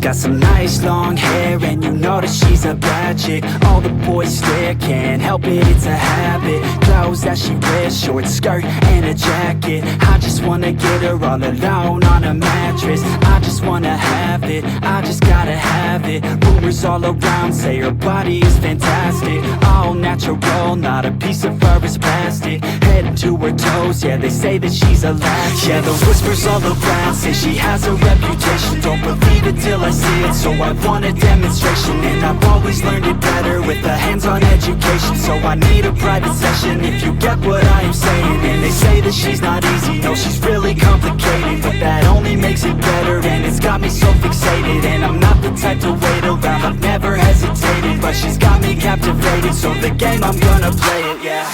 got some nice long hair, and you know that she's a bad chick. All the boys stare, can't help it, it's a habit. Clothes that she wears, short skirt and a jacket. I just wanna get her all alone on a mattress. I just wanna have it, I just gotta have it. Rumors all around say her body is fantastic. All natural, not a piece of fur is plastic. Head to her toes, yeah, they say that she's a latch. Yeah, the whispers all around say she has a reputation. Don't believe it till I see it, so I want a demonstration. And I've always learned it better with a hands-on education. So I need a private session, if you get what I am saying. And they say that she's not easy, no, she's really complicated. But that only makes it better, and it's got me so fixated. And I'm not the type to wait around, I've never hesitated. But she's got me captivated, so the game, I'm gonna play it, yeah.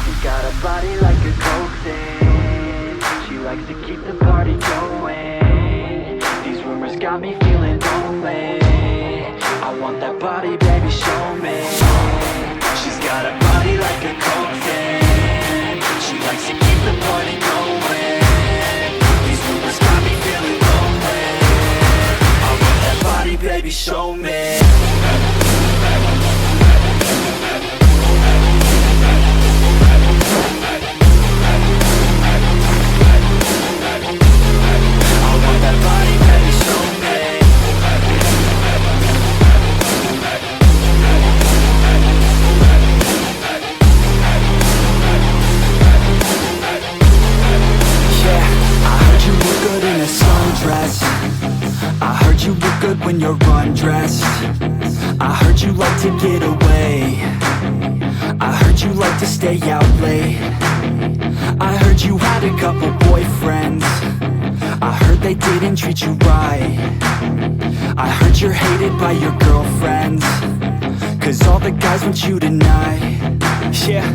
She got a body like a coke thing. She likes to keep the party going. These rumors got me feeling lonely. I want that body, baby, show me. She's got a body like a coke thing. She likes to keep the party going. These rumors got me feeling lonely. I want that body, baby, show me. I heard you look good when you're undressed. I heard you like to get away. I heard you like to stay out late. I heard you had a couple boyfriends. I heard they didn't treat you right. I heard you're hated by your girlfriends, cause all the guys want you tonight. Yeah,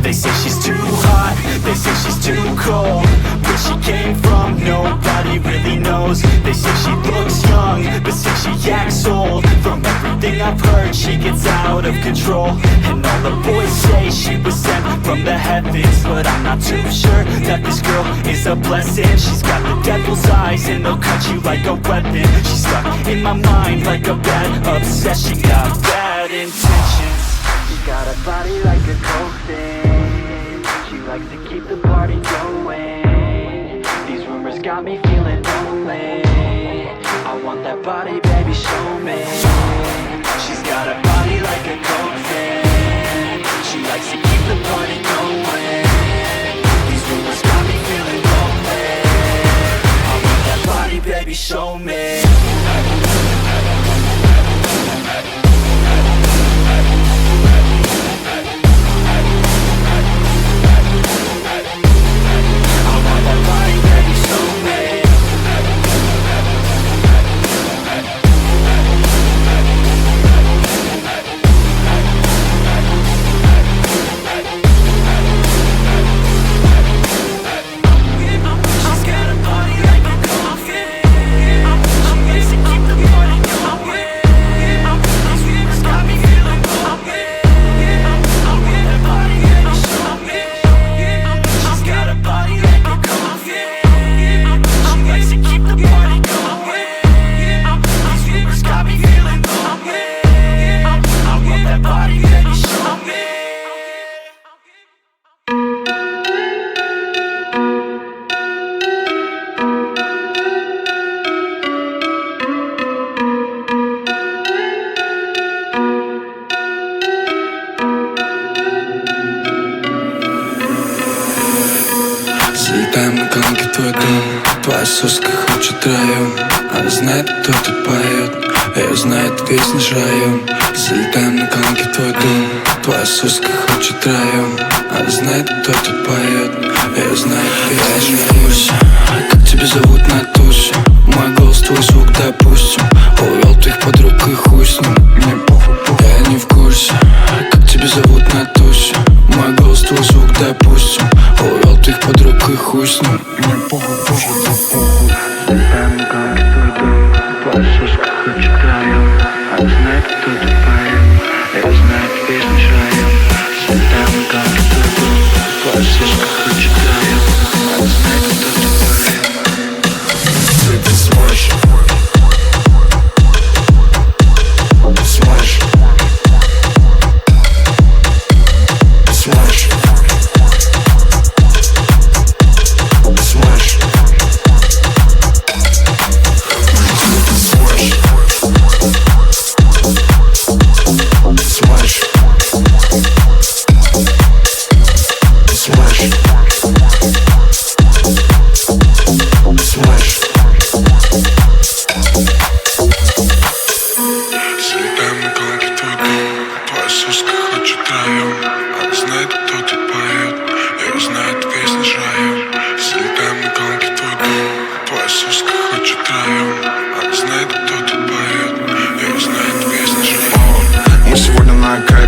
they say she's too hot, they say she's too cold. Where she came from, nobody really knows. They say she looks young, but say she acts old. From everything I've heard, she gets out of control. And all the boys say she was sent from the heavens, but I'm not too sure that this girl is a blessing. She's got the devil's eyes and they'll cut you like a weapon. She's stuck in my mind like a bad obsession. Got bad intentions. She got a body like a coke thing. She likes to keep the party going. These rumors got me feeling lonely. I want that body, baby, show me. She's got a body like a coke thing. She likes to keep the party going. These rumors got me feeling lonely. I want that body, baby, show me. Залетаем на колонке твой дом. Твоя соска хочет район. Она знает, кто тут поет. Ее знает весь наш район. Залетаем на колонке твой дом. Твоя соска хочет район. Она знает, кто тут поет. Ее знает весь наш район. Как тебя зовут на тусе? Мой голос, твой звук, допустим. Увел твоих подруг и хуй с ним. Мне похуй, я не в курсе. Как тебя зовут на тусе? Мой голос, твой звук, допустим. Увел твоих подруг и хуй с ним. Мне похуй, похуй. Залетаем на колонке твой дом. Твоя соска хочет район. Она знает, кто тут поет. Ее знает весь наш район. Залетаем на колонке твой дом. Твоя соска хочет район. Она знает, кто тут поет. Ты смочь.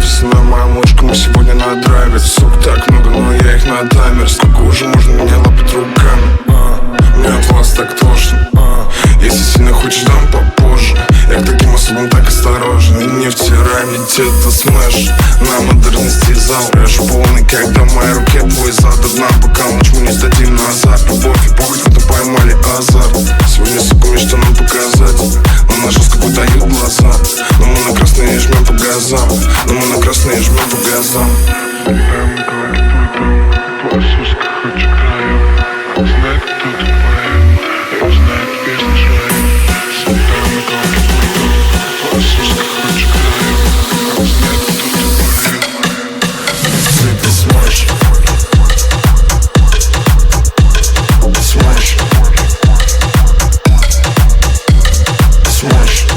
Записанная моя мышка, мы сегодня на драйве. Сук так много, но я их на таймер. Сколько уже можно меня лапать руками? Мне от вас так тошно. Если сильно хочешь, дам попозже. Я к таким особам так осторожен. И не втирай, ведь это смэш. На модерности зал рэш полный, когда в моей руке твой зад. Одна бокал, ночь мы не сдадим назад. Любовь и похоть, но поймали азарт. Сегодня, сука, есть что нам показать. Но на жестко дают глаза. Но мы на красные жмем по газам. Но мы на красные жмем по газам. Прямо говорит твой друг, твоя соска хочет краю. Знает, кто ты поэт, и узнает песни шаем. Прямо говорит твой друг, твоя соска хочет краю. Знает, кто ты поэт. Ты смэш. Смэш. Смэш. Смэш.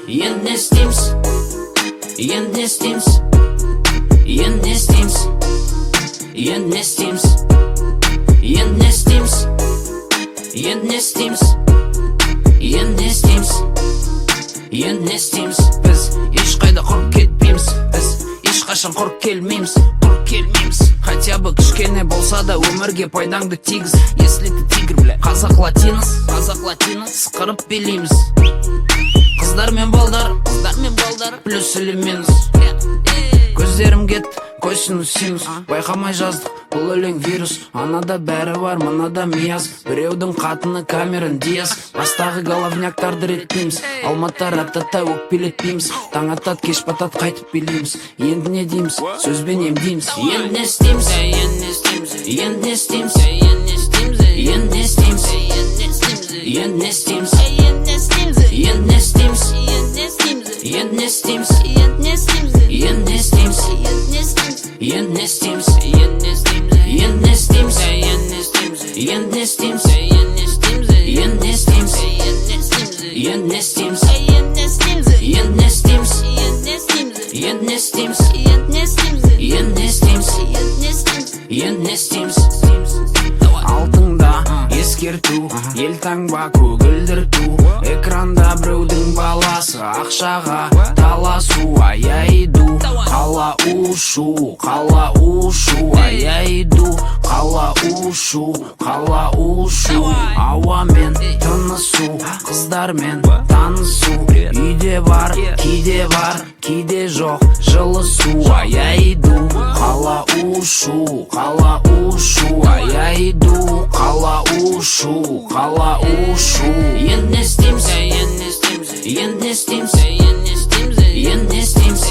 Енді істейміз, енді істейміз, енді істейміз, енді істейміз, енді істейміз, енді істейміз, енді істейміз, енді істейміз. Біз ешқайда құрып кетпейміз, біз ешқашан құрып келмейміз, хотя бы кішкене болса да өмірге пайдаңды тигіз. Если ты тигр, бля, қазақ латинос, сықырып билейміз. Қыздар мен балдар, плюс или минус. Көздерім кетті, косинус, синус. Байқамай жаздық, бұл өлең вирус. Анада бәрі бар, мынада мияз. Біреудің қатыны Камерон Диас. Бастағы головняктарды реттейміз. Алматы ратата өкпелетпейміз. Таң атат, кеш батат, қайтып билейміз. Енді не дейміз, сөзбен емдейміз. Енді не істейміз, енді не істейміз, енді не істейміз, енді не істейміз, енді не істейміз, енді не істейміз, енді не істейміз, енді не істейміз, енді не істейміз, енді не істейміз, енді не істейміз, енді не істейміз, енді не істейміз, енді не істейміз, енді не істейміз, енді не істейміз, енді не істейміз. Алтында ескерту, елтаңба көгілдірту. Экранда біреудің баласы, ақшаға таласу. Аяйду, қала ушу, аяйду, қала ушу. Ауамен тынысу, қыздармен танысу. Үйде бар, кейде жоқ, жылысу. Аяйду, қала ушу, аяйду, қала ушу. Енді не істейміз, енді не істейміз, енді не істейміз, енді не істейміз,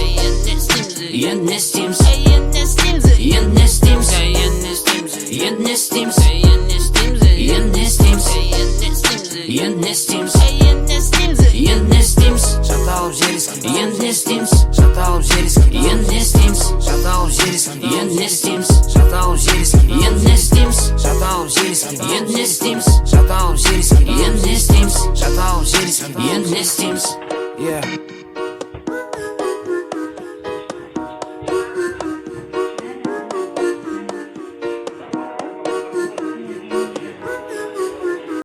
енді не істейміз, енді не істейміз, енді не істейміз, енді не істейміз, енді не істейміз, енді не істейміз. Шаталып жереске, енді не істейміз, шаталып жереске, енді не істейміз, шаталып жереске, енді не істейміз.